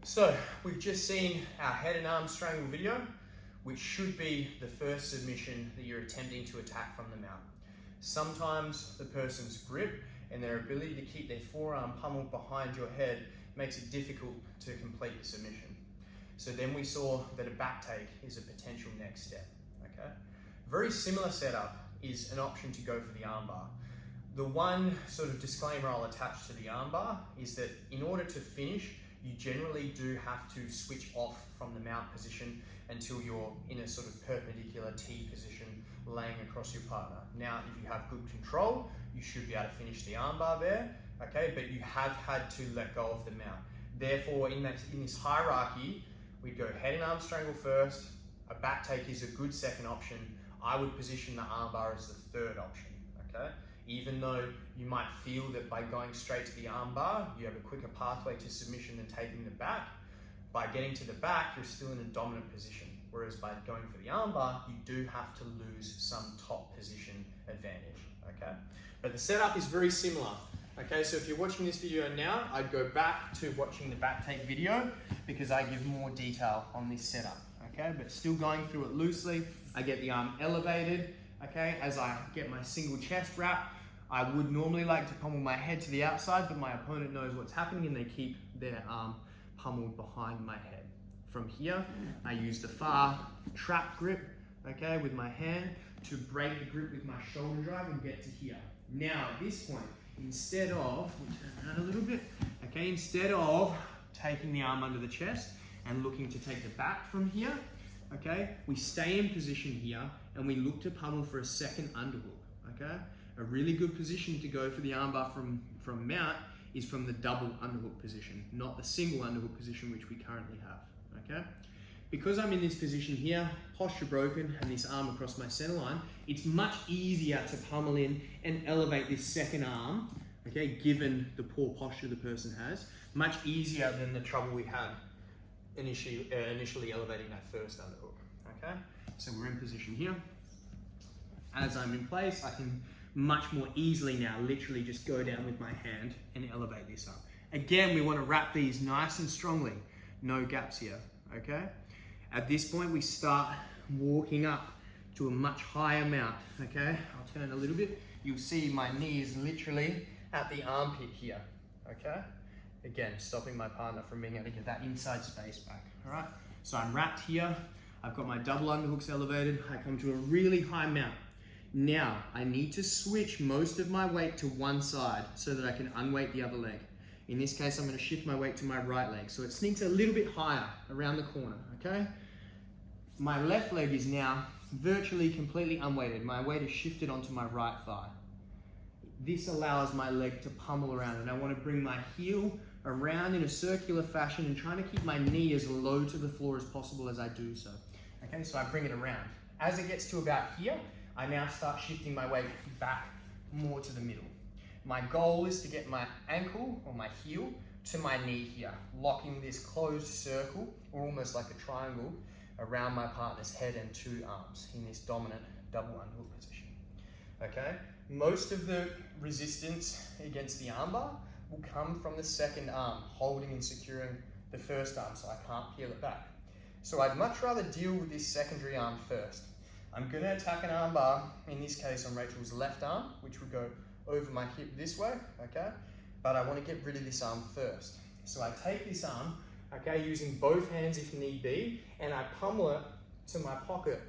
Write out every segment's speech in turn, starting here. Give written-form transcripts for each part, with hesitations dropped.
So we've just seen our head and arm strangle video, which should be the first submission that you're attempting to attack from the mount. Sometimes the person's grip and their ability to keep their forearm pummeled behind your head makes it difficult to complete the submission. So then we saw that a back take is a potential next step, okay? Very similar setup is an option to go for the armbar. The one sort of disclaimer I'll attach to the armbar is that in order to finish, you generally do have to switch off from the mount position until you're in a sort of perpendicular T position laying across your partner. Now, if you have good control, you should be able to finish the armbar there, okay? But you have had to let go of the mount. Therefore, in this hierarchy, we'd go head and arm strangle first, a back take is a good second option. I would position the armbar as the third option, okay? Even though you might feel that by going straight to the armbar, you have a quicker pathway to submission than taking the back, by getting to the back, you're still in a dominant position. Whereas by going for the armbar, you do have to lose some top position advantage, okay? But the setup is very similar, okay? So if you're watching this video now, I'd go back to watching the back take video because I give more detail on this setup, okay? But still going through it loosely, I get the arm elevated, okay? As I get my single chest wrap, I would normally like to pummel my head to the outside, but my opponent knows what's happening and they keep their arm pummeled behind my head. From here, I use the far trap grip, okay, with my hand to break the grip with my shoulder drive and get to here. Now, at this point, instead of, we'll turn that a little bit, okay, instead of taking the arm under the chest and looking to take the back from here, okay, we stay in position here and we look to pummel for a second underhook, okay? A really good position to go for the armbar from mount is from the double underhook position, not the single underhook position which we currently have, okay? Because I'm in this position here, posture broken and this arm across my center line, it's much easier to pummel in and elevate this second arm, okay, given the poor posture the person has, much easier than the trouble we had initially elevating that first underhook, okay? So we're in position here. As I'm in place, I can much more easily now literally just go down with my hand and elevate this up. Again, we want to wrap these nice and strongly, no gaps here, okay? At this point, we start walking up to a much higher mount, okay? I'll turn a little bit. You'll see my knee is literally at the armpit here, okay? Again, stopping my partner from being able to get that inside space back, all right? So I'm wrapped here. I've got my double underhooks elevated. I come to a really high mount. Now, I need to switch most of my weight to one side so that I can unweight the other leg. In this case, I'm going to shift my weight to my right leg. So it sneaks a little bit higher around the corner, okay? My left leg is now virtually completely unweighted. My weight is shifted onto my right thigh. This allows my leg to pummel around, and I want to bring my heel around in a circular fashion and trying to keep my knee as low to the floor as possible as I do so. Okay, so I bring it around. As it gets to about here, I now start shifting my weight back more to the middle. My goal is to get my ankle or my heel to my knee here, locking this closed circle or almost like a triangle around my partner's head and two arms in this dominant double underhook position. Okay? Most of the resistance against the armbar will come from the second arm, holding and securing the first arm so I can't peel it back. So I'd much rather deal with this secondary arm first. I'm going to attack an armbar, in this case on Rachel's left arm, which would go over my hip this way, okay? But I want to get rid of this arm first. So I take this arm, okay, using both hands if need be, and I pummel it to my pocket,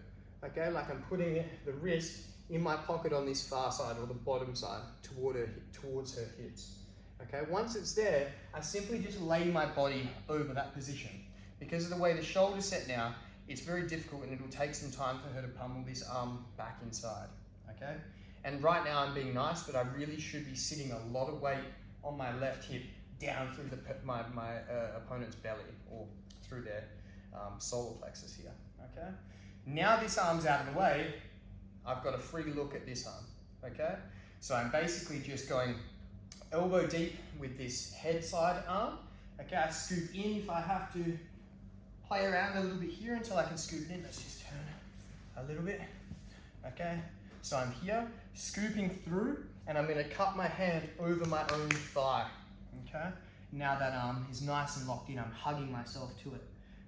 okay? Like I'm putting the wrist in my pocket on this far side or the bottom side towards her hips, okay? Once it's there, I simply just lay my body over that position. Because of the way the shoulder's set now, it's very difficult and it'll take some time for her to pummel this arm back inside, okay? And right now I'm being nice, but I really should be sitting a lot of weight on my left hip down through my opponent's belly or through their solar plexus here, okay? Now this arm's out of the way, I've got a free look at this arm, okay? So I'm basically just going elbow deep with this head side arm, okay? I scoop in if I have to, play around a little bit here until I can scoop it in. Let's just turn a little bit, okay? So I'm here, scooping through, and I'm gonna cup my hand over my own thigh, okay? Now that arm is nice and locked in, I'm hugging myself to it.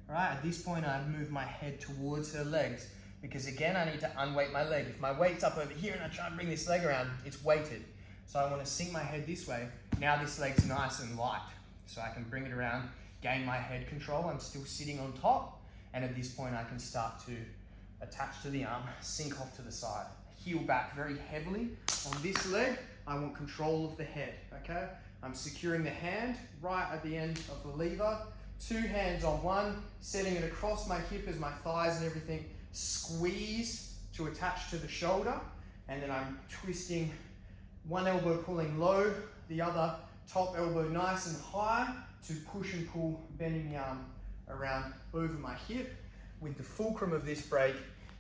All right, at this point, I move my head towards her legs because again, I need to unweight my leg. If my weight's up over here and I try and bring this leg around, it's weighted. So I want to sink my head this way. Now this leg's nice and light. So I can bring it around, gain my head control. I'm still sitting on top. And at this point, I can start to attach to the arm, sink off to the side. Heel back very heavily. On this leg, I want control of the head, okay? I'm securing the hand right at the end of the lever. 2 hands on one, setting it across my hip as my thighs and everything. Squeeze to attach to the shoulder. And then I'm twisting, one elbow pulling low, the other top elbow nice and high to push and pull, bending the arm around over my hip, with the fulcrum of this break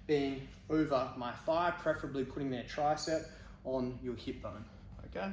being over my thigh, preferably putting their tricep on your hip bone, okay?